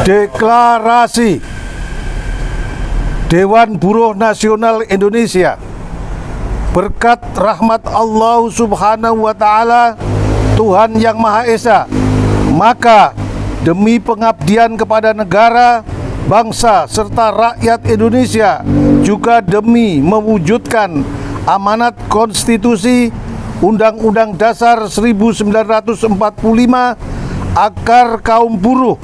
Deklarasi Dewan Buruh Nasional Indonesia. Berkat rahmat Allah Subhanahu wa Ta'ala, Tuhan Yang Maha Esa, maka demi pengabdian kepada negara, bangsa, serta rakyat Indonesia, juga demi mewujudkan amanat konstitusi Undang-Undang Dasar 1945 agar kaum buruh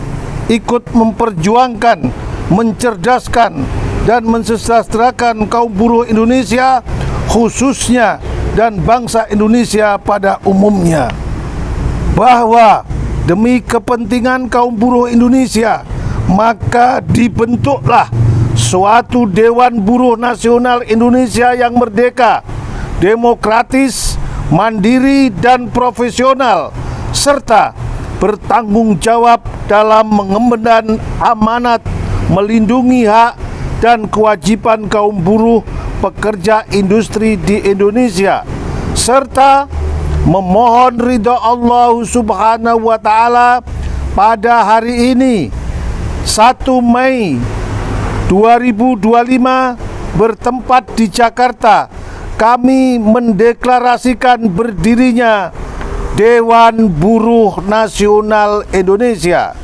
ikut memperjuangkan, mencerdaskan, dan mensejahterakan kaum buruh Indonesia khususnya dan bangsa Indonesia pada umumnya. Bahwa demi kepentingan kaum buruh Indonesia, maka dibentuklah suatu Dewan Buruh Nasional Indonesia yang merdeka, demokratis, mandiri, dan profesional, serta bertanggung jawab dalam mengemban amanat melindungi hak dan kewajiban kaum buruh pekerja industri di Indonesia, serta memohon ridha Allah Subhanahu wa Ta'ala pada hari ini 1 Mei 2025 bertempat di Jakarta. Kami mendeklarasikan berdirinya Dewan Buruh Nasional Indonesia.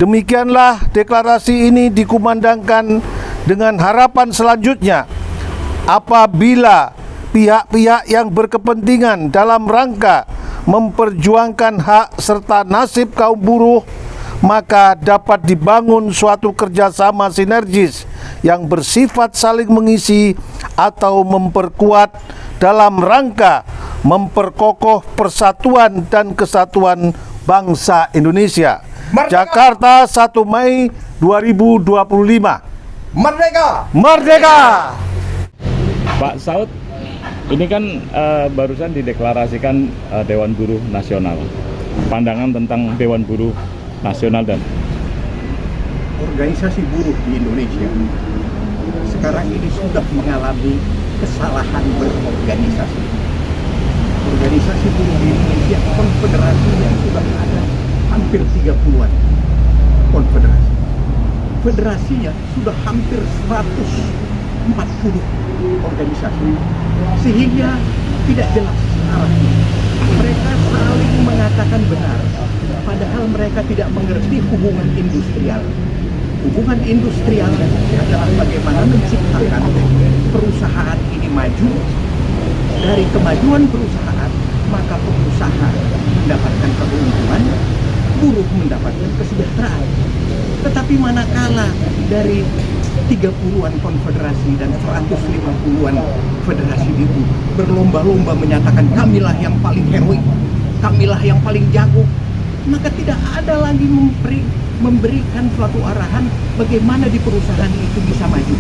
Demikianlah deklarasi ini dikumandangkan dengan harapan selanjutnya apabila pihak-pihak yang berkepentingan dalam rangka memperjuangkan hak serta nasib kaum buruh, maka dapat dibangun suatu kerjasama sinergis yang bersifat saling mengisi atau memperkuat dalam rangka memperkokoh persatuan dan kesatuan bangsa Indonesia. Merdeka! Jakarta 1 Mei 2025. Merdeka! Merdeka! Pak Saud, ini kan barusan dideklarasikan Dewan Buruh Nasional. Pandangan tentang Dewan Buruh Nasional dan organisasi buruh di Indonesia sekarang ini sudah mengalami kesalahan berorganisasi. Organisasi buruh di Indonesia, konfederasi yang sudah ada hampir 30-an konfederasi. Federasinya sudah hampir 140 organisasi, sehingga tidak jelas arahnya. Mereka saling mengatakan benar, padahal mereka tidak mengerti hubungan industrial. Hubungan industrial adalah bagaimana menciptakan perusahaan ini maju. Dari kemajuan perusahaan, maka pengusaha mendapatkan keuntungan, buruh mendapatkan kesejahteraan. Tetapi manakala dari 30-an konfederasi dan 150-an federasi itu berlomba-lomba menyatakan kamilah yang paling heroik, kamilah yang paling jago, maka tidak ada lagi memberikan suatu arahan bagaimana di perusahaan itu bisa maju,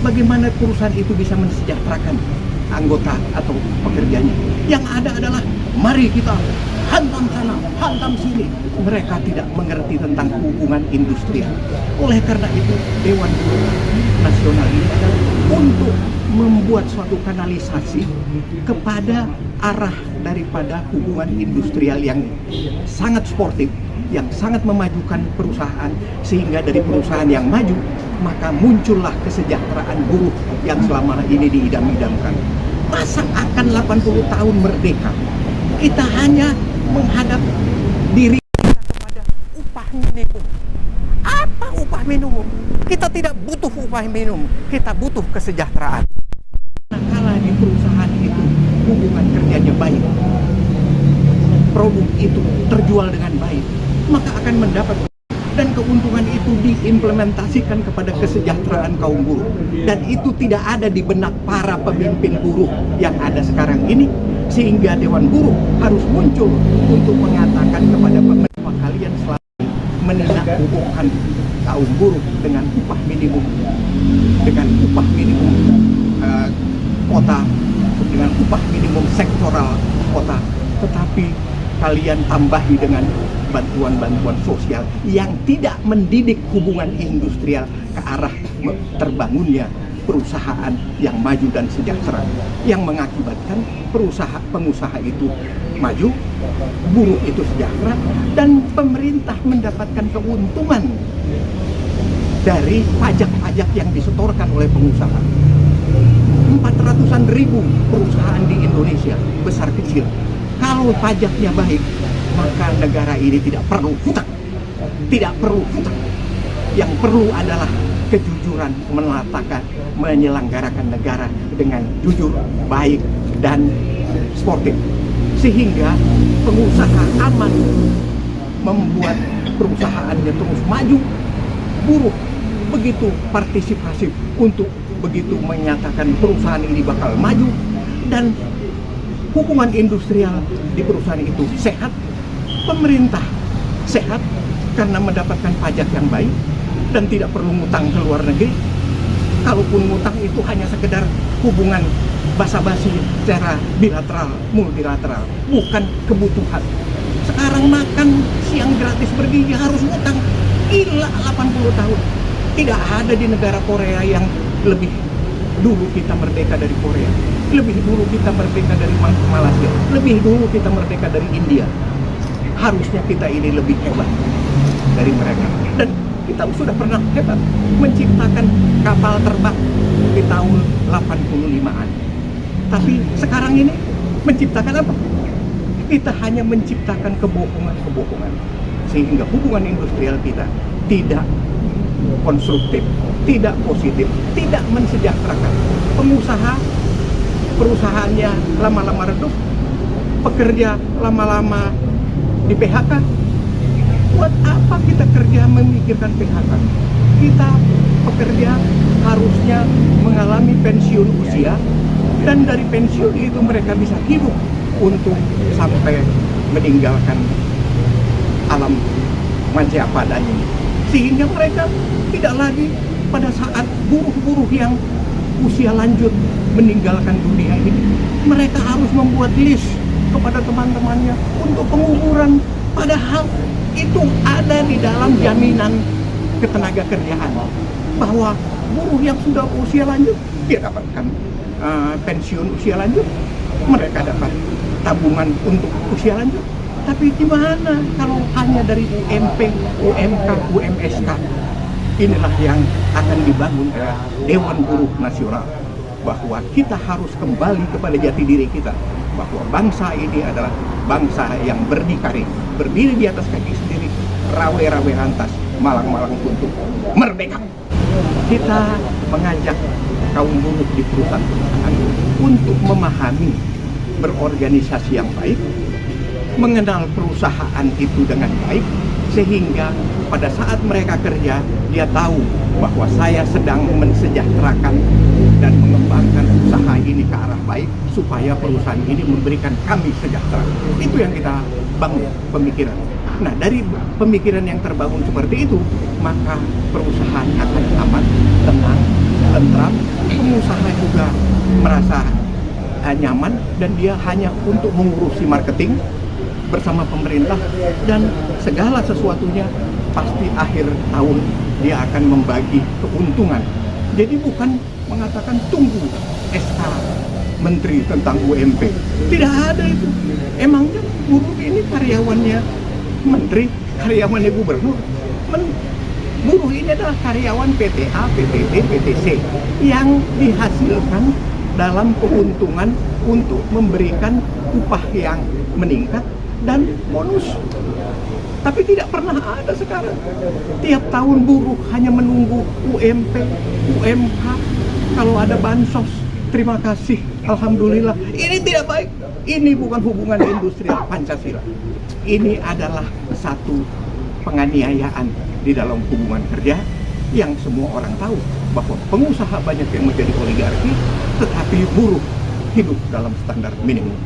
bagaimana perusahaan itu bisa mensejahterakan anggota atau pekerjanya. Yang ada adalah mari kita hantam sana, hantam sini. Mereka tidak mengerti tentang hubungan industrial. Oleh karena itu, Dewan Buruh Nasional ini adalah untuk membuat suatu kanalisasi kepada arah daripada hubungan industrial yang sangat sportif, yang sangat memajukan perusahaan, sehingga dari perusahaan yang maju, maka muncullah kesejahteraan buruh yang selama ini diidam-idamkan. Masa akan 80 tahun merdeka, kita hanya menghadap diri kita kepada upah minimum. Apa upah minimum? Kita tidak butuh upah minimum, kita butuh kesejahteraan. Kala di perusahaan itu hubungan kerjanya baik, produk itu terjual dengan baik, maka akan mendapat, dan keuntungan itu diimplementasikan kepada kesejahteraan kaum buruh. Dan itu tidak ada di benak para pemimpin buruh yang ada sekarang ini, sehingga Dewan Buruh harus muncul untuk mengatakan kepada pemerintah, kalian selalu menindaklanjuti kaum buruh dengan upah minimum, dengan upah minimum kota, dengan upah minimum sektoral kota, tetapi kalian tambahi dengan bantuan-bantuan sosial yang tidak mendidik hubungan industrial ke arah terbangunnya perusahaan yang maju dan sejahtera, yang mengakibatkan pengusaha itu maju, buruh itu sejahtera, dan pemerintah mendapatkan keuntungan dari pajak-pajak yang disetorkan oleh pengusaha. 400-an ribu perusahaan di Indonesia, besar kecil. Kalau pajaknya baik, maka negara ini tidak perlu hutang. Tidak perlu hutang. Yang perlu adalah kejujuran, menyelenggarakan negara dengan jujur, baik, dan sportif. Sehingga pengusaha aman membuat perusahaannya terus maju. Buruh begitu partisipasif untuk begitu menyatakan perusahaan ini bakal maju, dan hubungan industrial di perusahaan itu sehat, pemerintah sehat karena mendapatkan pajak yang baik dan tidak perlu ngutang ke luar negeri. Kalaupun ngutang itu hanya sekedar hubungan basa-basi secara bilateral, multilateral, bukan kebutuhan. Sekarang makan siang gratis bergizi harus ngutang. Gila, 80 tahun. Tidak ada di negara Korea yang lebih dulu kita merdeka dari Korea, lebih dulu kita merdeka dari Malaysia, lebih dulu kita merdeka dari India. Harusnya kita ini lebih hebat dari mereka. Dan kita sudah pernah hebat menciptakan kapal terbang di tahun 85-an. Tapi sekarang ini menciptakan apa? Kita hanya menciptakan kebohongan-kebohongan. Sehingga hubungan industrial kita tidak konstruktif, tidak positif, tidak mensejahterakan. Pengusaha, perusahaannya lama-lama redup, pekerja lama-lama di PHK. Buat apa kita kerja memikirkan PHK? Kita pekerja harusnya mengalami pensiun usia, dan dari pensiun itu mereka bisa hidup untuk sampai meninggalkan alam manusia padanya. Sehingga mereka tidak lagi pada saat buruh-buruh yang usia lanjut meninggalkan dunia ini, mereka harus membuat list kepada teman-temannya untuk penguburan. Padahal itu ada di dalam jaminan ketenagakerjaan bahwa buruh yang sudah usia lanjut dia dapatkan pensiun usia lanjut, mereka dapat tabungan untuk usia lanjut. Tapi gimana kalau hanya dari UMP, UMK, UMSK? Inilah yang akan dibangun oleh Dewan Buruh Nasional, bahwa kita harus kembali kepada jati diri kita, bahwa bangsa ini adalah bangsa yang berdikari, berdiri di atas kaki sendiri, rawe-rawe lantas, malang-malang untuk merdeka. Kita mengajak kaum buruh di perusahaan untuk memahami berorganisasi yang baik, mengenal perusahaan itu dengan baik, sehingga pada saat mereka kerja, dia tahu bahwa saya sedang mensejahterakan dan mengembangkan usaha ini ke arah baik, supaya perusahaan ini memberikan kami sejahtera. Itu yang kita bangun pemikiran. Nah, dari pemikiran yang terbangun seperti itu, maka perusahaan akan aman, tenang, tentram, pengusaha juga merasa nyaman, dan dia hanya untuk mengurusi marketing bersama pemerintah, dan segala sesuatunya pasti akhir tahun dia akan membagi keuntungan. Jadi bukan mengatakan tunggu SK Menteri tentang UMP, tidak ada itu. Emangnya buruh ini karyawannya Menteri, karyawannya Gubernur? Buruh ini adalah karyawan PTA, PTT, PTC yang dihasilkan dalam keuntungan untuk memberikan upah yang meningkat dan bonus. Tapi tidak pernah ada sekarang. Tiap tahun buruh hanya menunggu UMP, UMK. Kalau ada bansos, terima kasih, alhamdulillah. Ini tidak baik. Ini bukan hubungan industrial Pancasila. Ini adalah satu penganiayaan di dalam hubungan kerja yang semua orang tahu bahwa pengusaha banyak yang menjadi oligarki, tetapi buruh hidup dalam standar minimum.